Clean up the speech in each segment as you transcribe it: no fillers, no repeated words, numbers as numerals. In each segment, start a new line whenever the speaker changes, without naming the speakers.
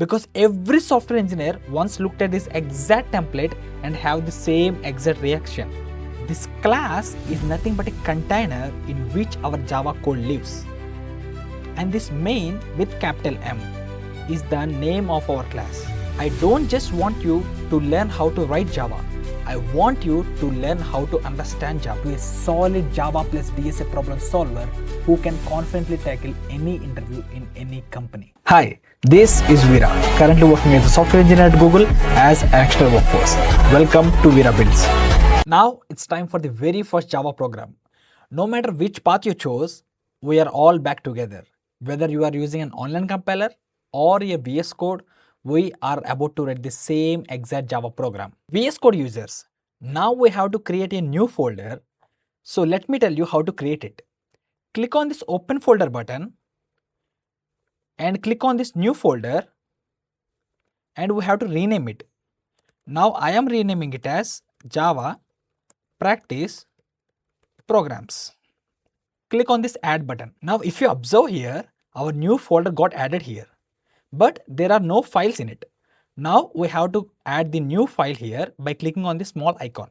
Because every software engineer once looked at this exact template and have the same exact reaction. This class is nothing but a container in which our Java code lives. And this main with capital M is the name of our class. I don't just want you to learn how to write Java. I want you to learn how to understand Java. Be a solid Java plus DSA problem solver who can confidently tackle any interview in any company. Hi, this is Veera, currently working as a software engineer at Google as an external workforce. Welcome to Veera Builds. Now it's time for the very first Java program. No matter which path you chose, we are all back together. Whether you are using an online compiler or a VS Code, we are about to write the same exact Java program. VS Code users, now we have to create a new folder. So let me tell you how to create it. Click on this open folder button and click on this new folder, and we have to rename it. Now I am renaming it as Java Practice Programs. Click on this add button. Now if you observe here, our new folder got added here, but there are no files in it. Now we have to add the new file here by clicking on this small icon.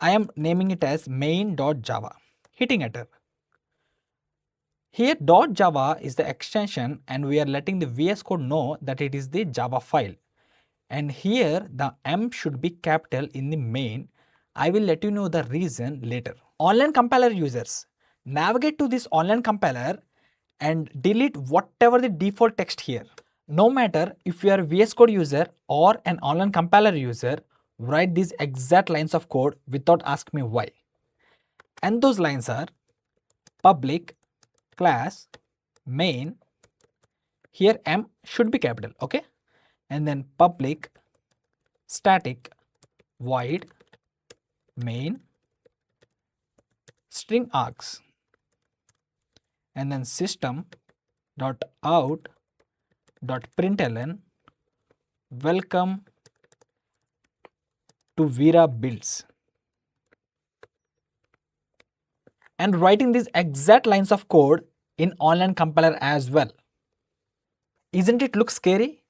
I am naming it as main.java, hitting enter. Here .java is the extension and we are letting the VS Code know that it is the Java file. And here the M should be capital in the main. I will let you know the reason later. Online compiler users, navigate to this online compiler and delete whatever the default text here. No matter if you are a VS Code user or an online compiler user, write these exact lines of code without asking me why. And those lines are public class main, here M should be capital, okay? And then public static void main string args, and then system dot out dot println welcome to Veera Builds. And writing these exact lines of code in online compiler as well. Isn't it look scary?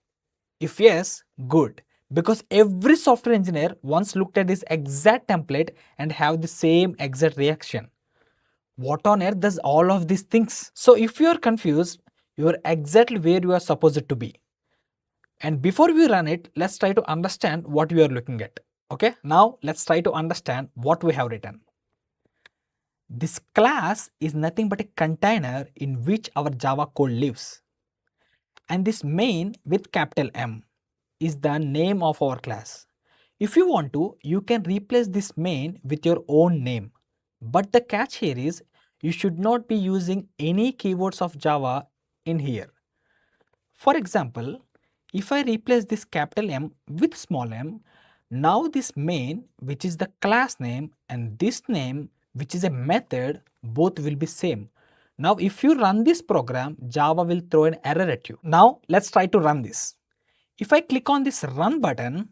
If yes, good. Because every software engineer once looked at this exact template and have the same exact reaction. What on earth does all of these things? So if you are confused, you are exactly where you are supposed to be. And before we run it, let's try to understand what we are looking at. Okay, now let's try to understand what we have written. This class is nothing but a container in which our Java code lives. And this main with capital M is the name of our class. If you want to, you can replace this main with your own name. But the catch here is you should not be using any keywords of Java in here. For example, if I replace this capital M with small m, now this main, which is the class name, and this name, which is a method, both will be same. Now if you run this program, Java will throw an error at you. Now let's try to run this. If I click on this run button,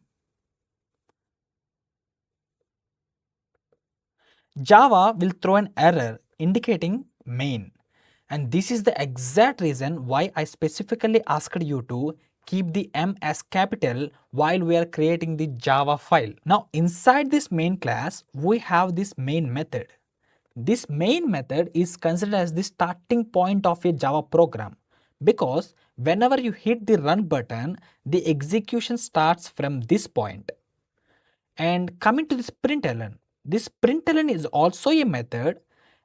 Java will throw an error indicating main. And this is the exact reason why I specifically asked you to keep the M as capital while we are creating the Java file. Now inside this main class, we have this main method. This main method is considered as the starting point of a Java program because whenever you hit the run button, the execution starts from this point. And coming to this println is also a method,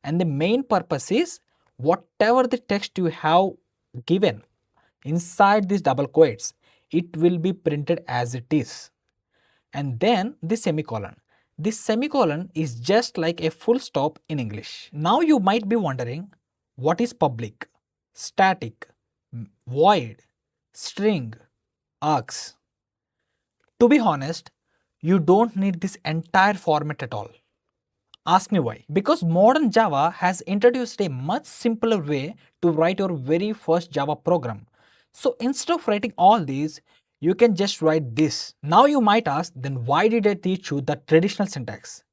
and the main purpose is whatever the text you have given inside these double quotes, it will be printed as it is. And then the semicolon. This semicolon is just like a full stop in English. Now you might be wondering, what is public, static, void, string, args? To be honest, you don't need this entire format at all. Ask me why. Because modern Java has introduced a much simpler way to write your very first Java program. So instead of writing all these, you can just write this. Now you might ask, then why did I teach you the traditional syntax?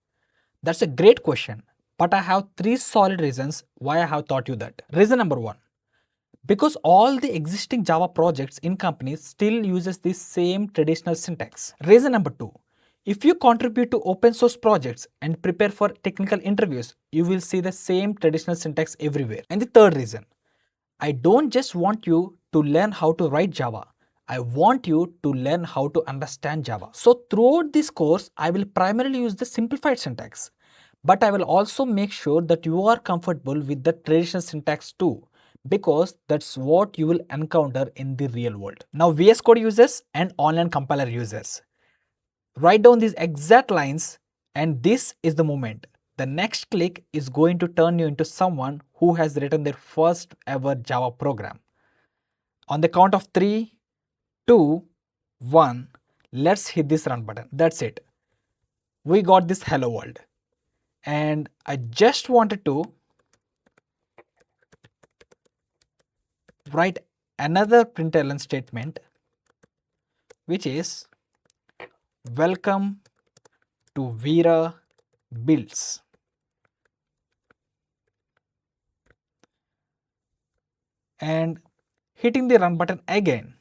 That's a great question, but I have 3 solid reasons why I have taught you that. Reason number 1, Because all the existing Java projects in companies still uses the same traditional syntax. Reason number 2. If you contribute to open source projects and prepare for technical interviews, you will see the same traditional syntax everywhere. And the third reason, I don't just want you to learn how to write Java. I want you to learn how to understand Java. So throughout this course, I will primarily use the simplified syntax, but I will also make sure that you are comfortable with the traditional syntax too, because that's what you will encounter in the real world. Now VS Code users and online compiler users, write down these exact lines, and this is the moment. The next click is going to turn you into someone who has written their first ever Java program. On the count of 3, 2, 1, let's hit this run button. That's it. We got this hello world. And I just wanted to write another println statement, which is welcome to Veera builds. And hitting the run button again.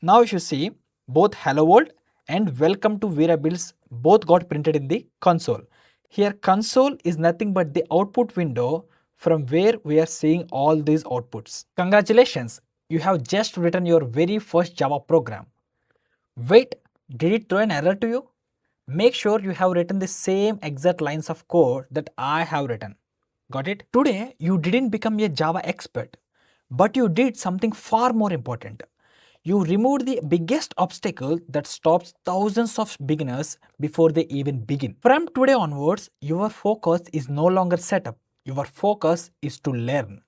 Now if you see, both hello world and welcome to Veera builds both got printed in the console. Here console is nothing but the output window from where we are seeing all these outputs. Congratulations, you have just written your very first Java program. Wait, did it throw an error to you? Make sure you have written the same exact lines of code that I have written. Got it? Today, you didn't become a Java expert, but you did something far more important. You removed the biggest obstacle that stops thousands of beginners before they even begin. From today onwards, your focus is no longer setup. Your focus is to learn.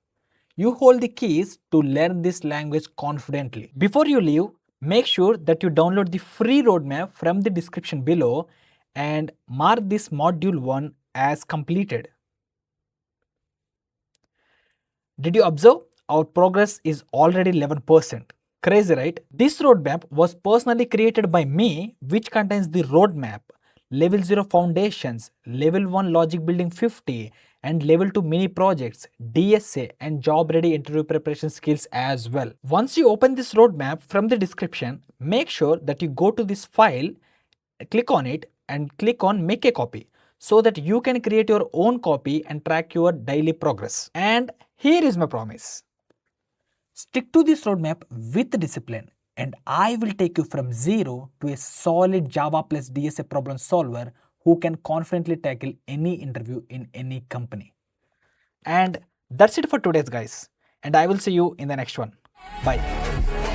You hold the keys to learn this language confidently. Before you leave, make sure that you download the free roadmap from the description below and mark this module 1 as completed. Did you observe? Our progress is already 11%. Crazy, right? This roadmap was personally created by me, which contains the roadmap, level 0 foundations, level 1 logic building 50, and level 2 mini projects, DSA, and job ready interview preparation skills as well. Once you open this roadmap from the description, make sure that you go to this file, click on it, and click on make a copy so that you can create your own copy and track your daily progress. And here is my promise. Stick to this roadmap with discipline, and I will take you from zero to a solid Java plus DSA problem solver who can confidently tackle any interview in any company. And that's it for today's guys, and I will see you in the next one. Bye.